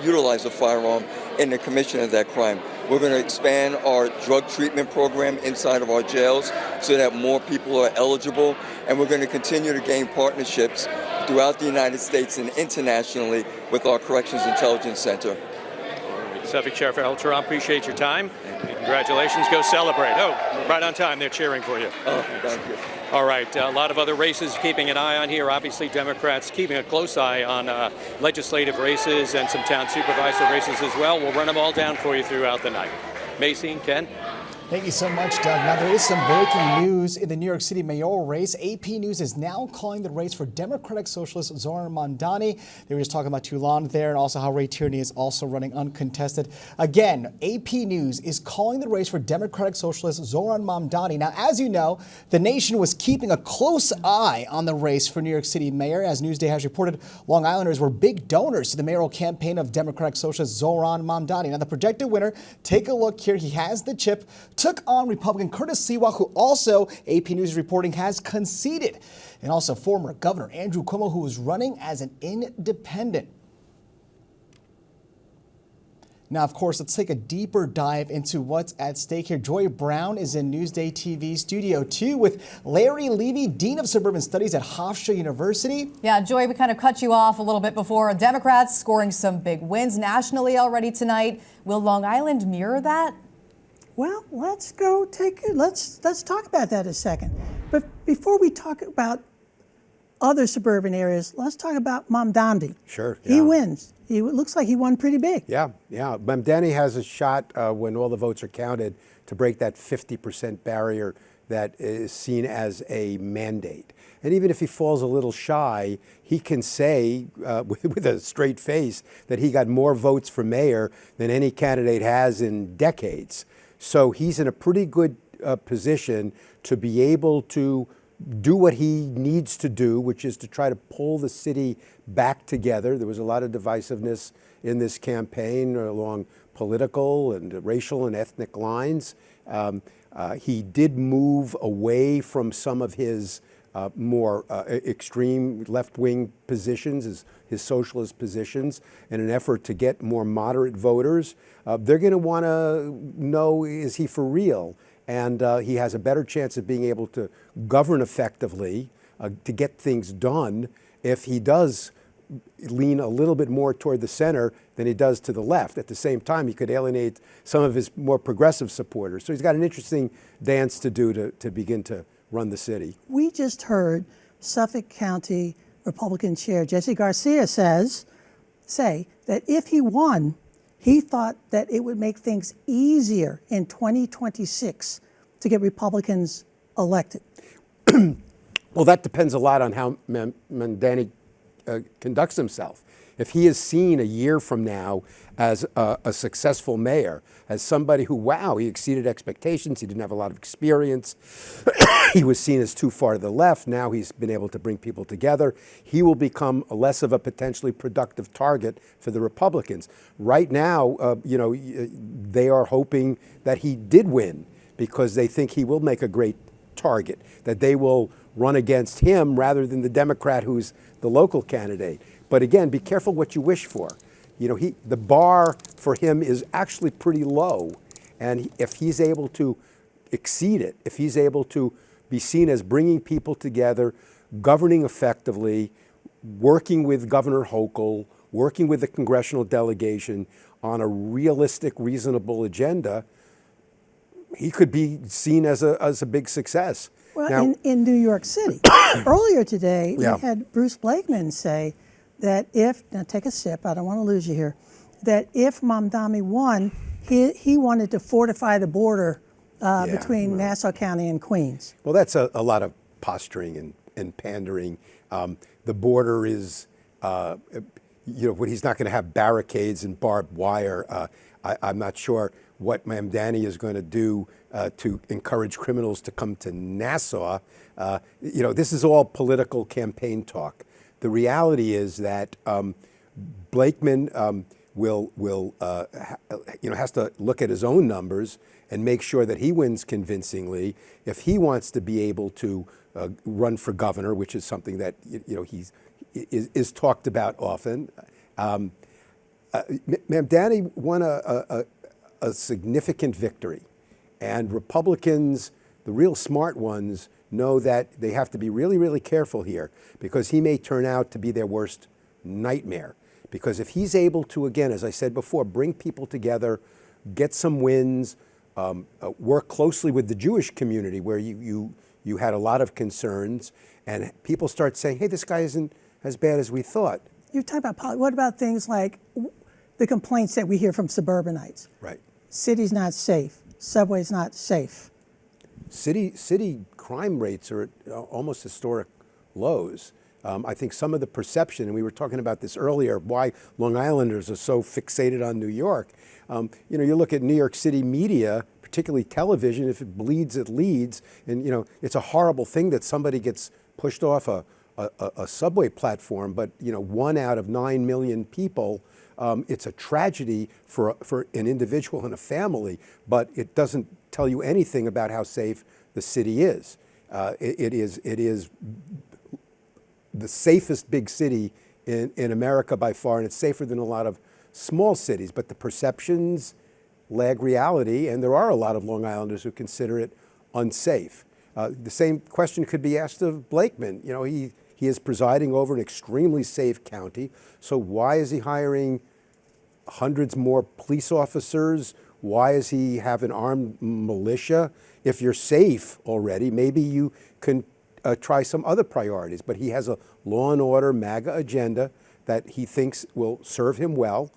utilize a firearm in the commission of that crime. We're going to expand our drug treatment program inside of our jails so that more people are eligible, and we're going to continue to gain partnerships throughout the United States and internationally with our Corrections Intelligence Center. Suffolk Sheriff Al Trump, appreciate your time. Congratulations. Go celebrate. Oh, right on time. They're cheering for you. Oh, thank you. All right. A lot of other races keeping an eye on here. Obviously, Democrats keeping a close eye on legislative races and some town supervisor races as well. We'll run them all down for you throughout the night. Macy and Ken. Thank you so much, Doug. Now, there is some breaking news in the New York City mayoral race. AP News is now calling the race for Democratic Socialist Zohran Mamdani. They were just talking about Toulon there, and also how Ray Tierney is also running uncontested. Again, AP News is calling the race for Democratic Socialist Zohran Mamdani. Now, as you know, the nation was keeping a close eye on the race for New York City mayor. As Newsday has reported, Long Islanders were big donors to the mayoral campaign of Democratic Socialist Zohran Mamdani. Now, the projected winner, take a look here. He has the chip. Took on Republican Curtis Seawalk, who also, AP News is reporting, has conceded. And also former Governor Andrew Cuomo, who is running as an independent. Now, of course, let's take a deeper dive into what's at stake here. Joy Brown is in Newsday TV Studio 2 with Larry Levy, Dean of Suburban Studies at Hofstra University. Yeah, Joy, we kind of cut you off a little bit before. Democrats scoring some big wins nationally already tonight. Will Long Island mirror that? Well, let's talk about that a second. But before we talk about other suburban areas, let's talk about Mamdani. Sure. Yeah. He wins. It looks like he won pretty big. Yeah. Mamdani has a shot when all the votes are counted to break that 50% barrier that is seen as a mandate. And even if he falls a little shy, he can say with a straight face that he got more votes for mayor than any candidate has in decades. So he's in a pretty good position to be able to do what he needs to do, which is to try to pull the city back together. There was a lot of divisiveness in this campaign along political and racial and ethnic lines. He did move away from some of his more extreme left-wing positions, his socialist positions, in an effort to get more moderate voters. They're going to want to know, is he for real? And he has a better chance of being able to govern effectively, to get things done, if he does lean a little bit more toward the center than he does to the left. At the same time, he could alienate some of his more progressive supporters. So he's got an interesting dance to do to begin to run the city. We just heard Suffolk County Republican Chair Jesse Garcia say that if he won, he thought that it would make things easier in 2026 to get Republicans elected. Well, that depends a lot on how Mamdani conducts himself. If he is seen a year from now as a successful mayor, as somebody who, wow, he exceeded expectations, he didn't have a lot of experience, he was seen as too far to the left, now he's been able to bring people together, he will become less of a potentially productive target for the Republicans. Right now, they are hoping that he did win because they think he will make a great target, that they will run against him rather than the Democrat who's the local candidate. But again, be careful what you wish for. The bar for him is actually pretty low. And if he's able to exceed it, if he's able to be seen as bringing people together, governing effectively, working with Governor Hochul, working with the congressional delegation on a realistic, reasonable agenda, he could be seen as a big success. Well, now, in New York City, earlier today, we had Bruce Blakeman say that now take a sip, I don't want to lose you here, that if Mamdani won, he wanted to fortify the border between Nassau County and Queens. Well, that's a lot of posturing and pandering. The border is, he's not going to have barricades and barbed wire. I'm not sure what Mamdani is going to do to encourage criminals to come to Nassau. This is all political campaign talk. The reality is that Blakeman has to look at his own numbers and make sure that he wins convincingly if he wants to be able to run for governor, which is something that is talked about often. Mamdani won a significant victory, and Republicans, the real smart ones, know that they have to be really, really careful here because he may turn out to be their worst nightmare. Because if he's able to, again, as I said before, bring people together, get some wins, work closely with the Jewish community where you had a lot of concerns, and people start saying, hey, this guy isn't as bad as we thought. You're talking about, what about things like the complaints that we hear from suburbanites? Right. City's not safe, subway's not safe. City crime rates are at almost historic lows. I think some of the perception, and we were talking about this earlier, why Long Islanders are so fixated on New York. You look at New York City media, particularly television, if it bleeds, it leads. And, it's a horrible thing that somebody gets pushed off a subway platform, but, 1 out of 9 million people, it's a tragedy for an individual and a family, but it doesn't tell you anything about how safe the city is. It is the safest big city in America by far, and it's safer than a lot of small cities, but the perceptions lag reality, and there are a lot of Long Islanders who consider it unsafe. The same question could be asked of Blakeman. He is presiding over an extremely safe county, so why is he hiring hundreds more police officers? Why does he have an armed militia? If you're safe already, maybe you can try some other priorities. But he has a law and order MAGA agenda that he thinks will serve him well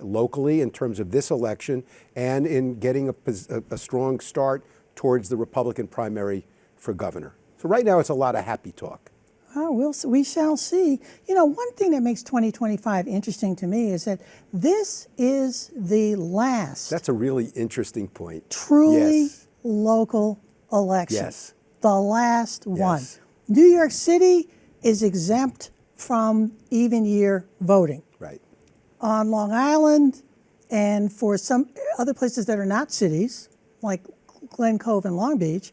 locally in terms of this election and in getting a strong start towards the Republican primary for governor. So right now it's a lot of happy talk. We shall see. One thing that makes 2025 interesting to me is that this is the last. That's a really interesting point. Truly local election. Yes. The last one. New York City is exempt from even year voting. Right. On Long Island and for some other places that are not cities, like Glen Cove and Long Beach,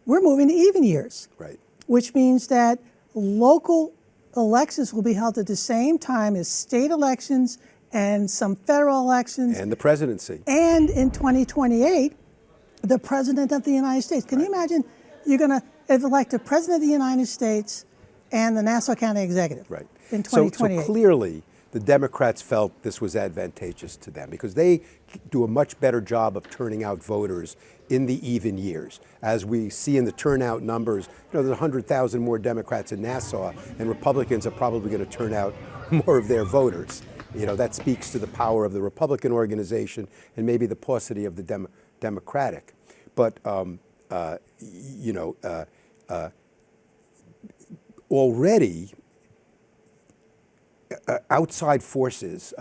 we're moving to even years. Right. Which means that local elections will be held at the same time as state elections and some federal elections. And the presidency. And in 2028, the President of the United States. Can you imagine you're going to elect the President of the United States and the Nassau County Executive in 2028? So clearly, the Democrats felt this was advantageous to them because they do a much better job of turning out voters in the even years. As we see in the turnout numbers, there's 100,000 more Democrats in Nassau, and Republicans are probably going to turn out more of their voters. That speaks to the power of the Republican organization and maybe the paucity of the Democratic. But, already, outside forces,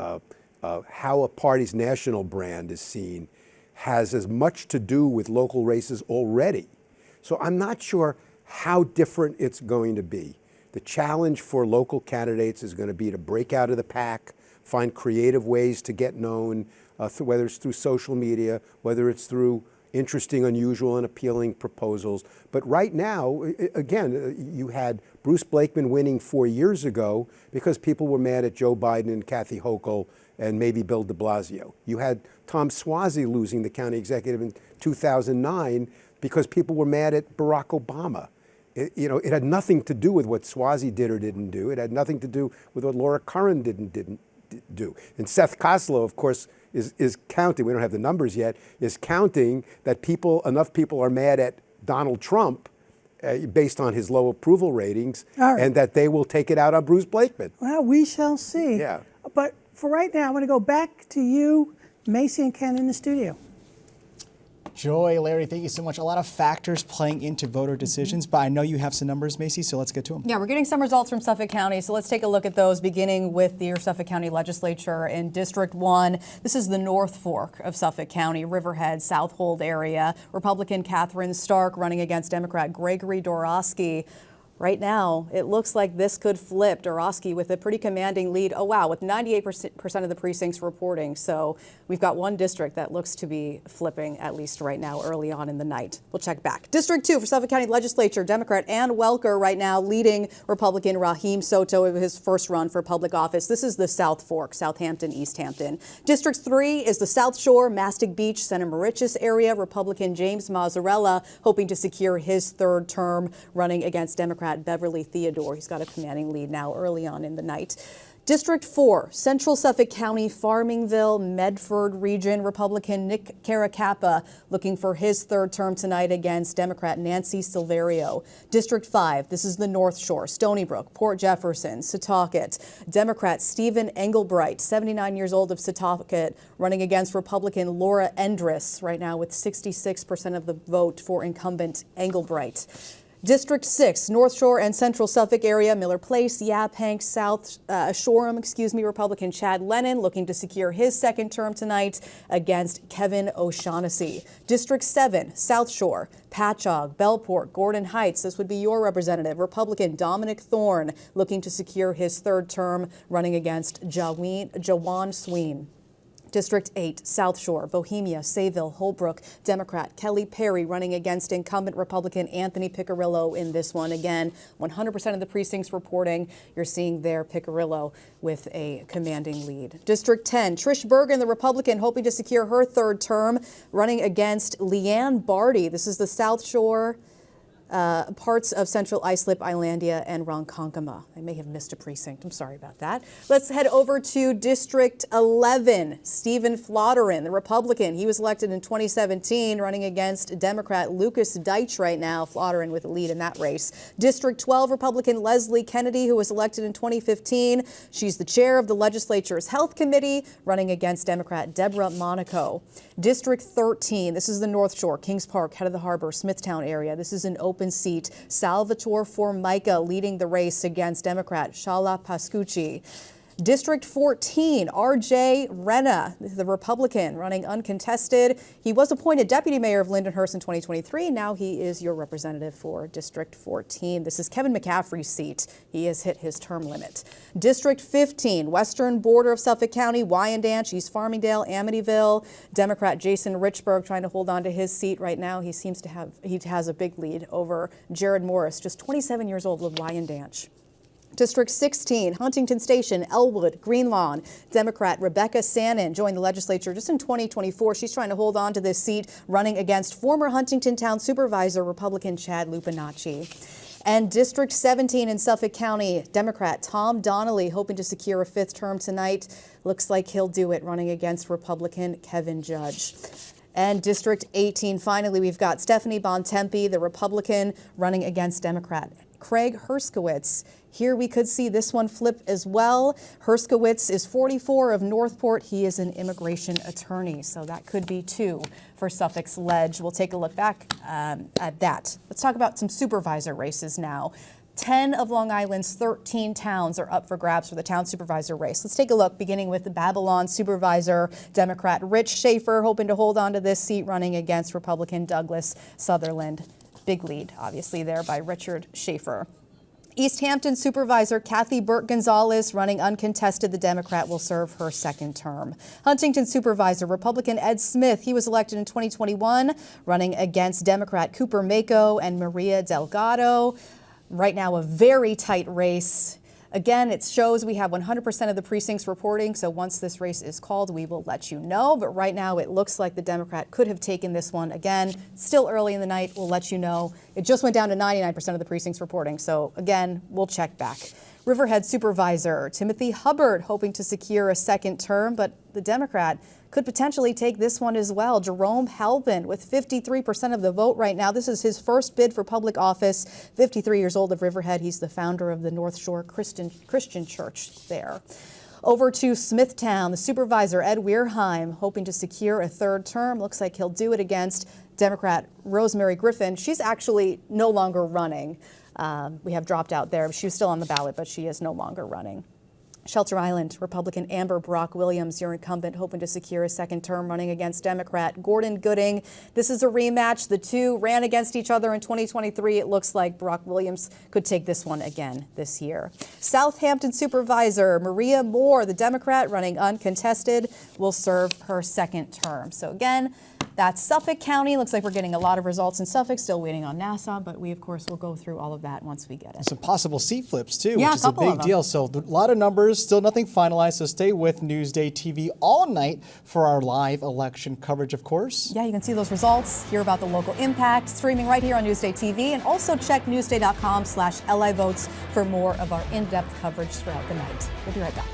how a party's national brand is seen has as much to do with local races already. So I'm not sure how different it's going to be. The challenge for local candidates is going to be to break out of the pack, find creative ways to get known, whether it's through social media, whether it's through interesting, unusual, and appealing proposals. But right now, again, you had Bruce Blakeman winning 4 years ago because people were mad at Joe Biden and Kathy Hochul and maybe Bill de Blasio. You had Tom Suozzi losing the county executive in 2009 because people were mad at Barack Obama. It had nothing to do with what Suozzi did or didn't do. It had nothing to do with what Laura Curran didn't do. And Seth Koslow, of course, is counting, we don't have the numbers yet, is counting that enough people are mad at Donald Trump based on his low approval ratings, and that they will take it out on Bruce Blakeman. Well, we shall see. Yeah. But for right now, I want to go back to you, Macy and Ken in the studio. Joy, Larry, thank you so much. A lot of factors playing into voter decisions, but I know you have some numbers, Macy, so let's get to them. Yeah, we're getting some results from Suffolk County, so let's take a look at those, beginning with the Suffolk County Legislature in District 1. This is the North Fork of Suffolk County, Riverhead, Southold area. Republican Catherine Stark running against Democrat Gregory Dorosky. Right now, it looks like this could flip. Dorosky with a pretty commanding lead. Oh, wow, with 98% of the precincts reporting. So we've got one district that looks to be flipping, at least right now, early on in the night. We'll check back. District 2 for Suffolk County Legislature, Democrat Ann Welker right now leading Republican Raheem Soto in his first run for public office. This is the South Fork, Southampton, East Hampton. District 3 is the South Shore, Mastic Beach, Center Moriches area. Republican James Mazzarella hoping to secure his third term, running against Democrat Beverly Theodore. He's got a commanding lead now early on in the night. District 4, Central Suffolk County, Farmingville, Medford region, Republican Nick Caracappa looking for his third term tonight against Democrat Nancy Silverio. District 5, this is the North Shore, Stony Brook, Port Jefferson, Setauket. Democrat Stephen Engelbright, 79 years old of Setauket, running against Republican Laura Endress, right now with 66% of the vote for incumbent Engelbright. District 6, North Shore and Central Suffolk area, Miller Place, Yaphank, South Shoreham, Republican Chad Lennon looking to secure his second term tonight against Kevin O'Shaughnessy. District 7, South Shore, Patchogue, Bellport, Gordon Heights, this would be your representative, Republican Dominic Thorne looking to secure his third term, running against Jawan Sween. District 8, South Shore, Bohemia, Sayville, Holbrook, Democrat Kelly Perry running against incumbent Republican Anthony Piccirillo in this one. Again, 100% of the precincts reporting. You're seeing there Piccirillo with a commanding lead. District 10, Trish Bergen, the Republican, hoping to secure her third term, running against Leanne Barty. This is the South Shore, parts of Central Islip, Islandia, and Ronkonkoma. I may have missed a precinct. I'm sorry about that. Let's head over to District 11. Stephen Flotterin, the Republican. He was elected in 2017, running against Democrat Lucas Deitch right now. Flotterin with a lead in that race. District 12, Republican Leslie Kennedy, who was elected in 2015. She's the chair of the legislature's Health Committee, running against Democrat Deborah Monaco. District 13, this is the North Shore, Kings Park, Head of the Harbor, Smithtown area. This is an open seat. Salvatore Formica leading the race against Democrat Shala Pascucci. District 14, R.J. Renna, the Republican, running uncontested. He was appointed deputy mayor of Lindenhurst in 2023. Now he is your representative for District 14. This is Kevin McCaffrey's seat. He has hit his term limit. District 15, western border of Suffolk County, Wyandanch, East Farmingdale, Amityville. Democrat Jason Richburg trying to hold on to his seat right now. He has a big lead over Jared Morris, just 27 years old, of Wyandanch. District 16, Huntington Station, Elwood, Greenlawn. Democrat Rebecca Sannon joined the legislature just in 2024. She's trying to hold on to this seat, running against former Huntington Town Supervisor Republican Chad Lupinacci. And District 17 in Suffolk County, Democrat Tom Donnelly hoping to secure a fifth term tonight. Looks like he'll do it, running against Republican Kevin Judge. And District 18, finally, we've got Stephanie Bontempi, the Republican, running against Democrat Craig Herskowitz. Here we could see this one flip as well. Herskowitz is 44 of Northport. He is an immigration attorney, so that could be two for Suffolk's Ledge. We'll take a look back at that. Let's talk about some supervisor races now. 10 of Long Island's 13 towns are up for grabs for the town supervisor race. Let's take a look, beginning with the Babylon supervisor, Democrat Rich Schaefer, hoping to hold on to this seat, running against Republican Douglas Sutherland. Big lead, obviously, there by Richard Schaefer. East Hampton supervisor Kathy Burt-Gonzalez, running uncontested. The Democrat will serve her second term. Huntington supervisor Republican Ed Smith, he was elected in 2021, running against Democrat Cooper Mako and Maria Delgado. Right now, a very tight race. Again, it shows we have 100% of the precincts reporting, so once this race is called, we will let you know. But right now, it looks like the Democrat could have taken this one. Again, still early in the night, we'll let you know. It just went down to 99% of the precincts reporting, so again, we'll check back. Riverhead supervisor Timothy Hubbard hoping to secure a second term, but the Democrat could potentially take this one as well. Jerome Halpin with 53% of the vote right now. This is his first bid for public office. 53 years old of Riverhead. He's the founder of the North Shore Christian Church there. Over to Smithtown, the supervisor Ed Weirheim hoping to secure a third term. Looks like he'll do it against Democrat Rosemary Griffin, she's actually no longer running. We have dropped out there. She was still on the ballot, but she is no longer running. Shelter Island, Republican Amber Brock Williams, your incumbent, hoping to secure a second term, running against Democrat Gordon Gooding. This is a rematch. The two ran against each other in 2023. It looks like Brock Williams could take this one again this year. Southampton Supervisor Maria Moore, the Democrat running uncontested, will serve her second term. So again, that's Suffolk County. Looks like we're getting a lot of results in Suffolk, still waiting on Nassau, but we, of course, will go through all of that once we get it. Some possible seat flips, too, Yeah, which is a big deal. So a lot of numbers, still nothing finalized. So stay with Newsday TV all night for our live election coverage, of course. Yeah, you can see those results, hear about the local impact, streaming right here on Newsday TV, and also check newsday.com/LIVotes for more of our in-depth coverage throughout the night. We'll be right back.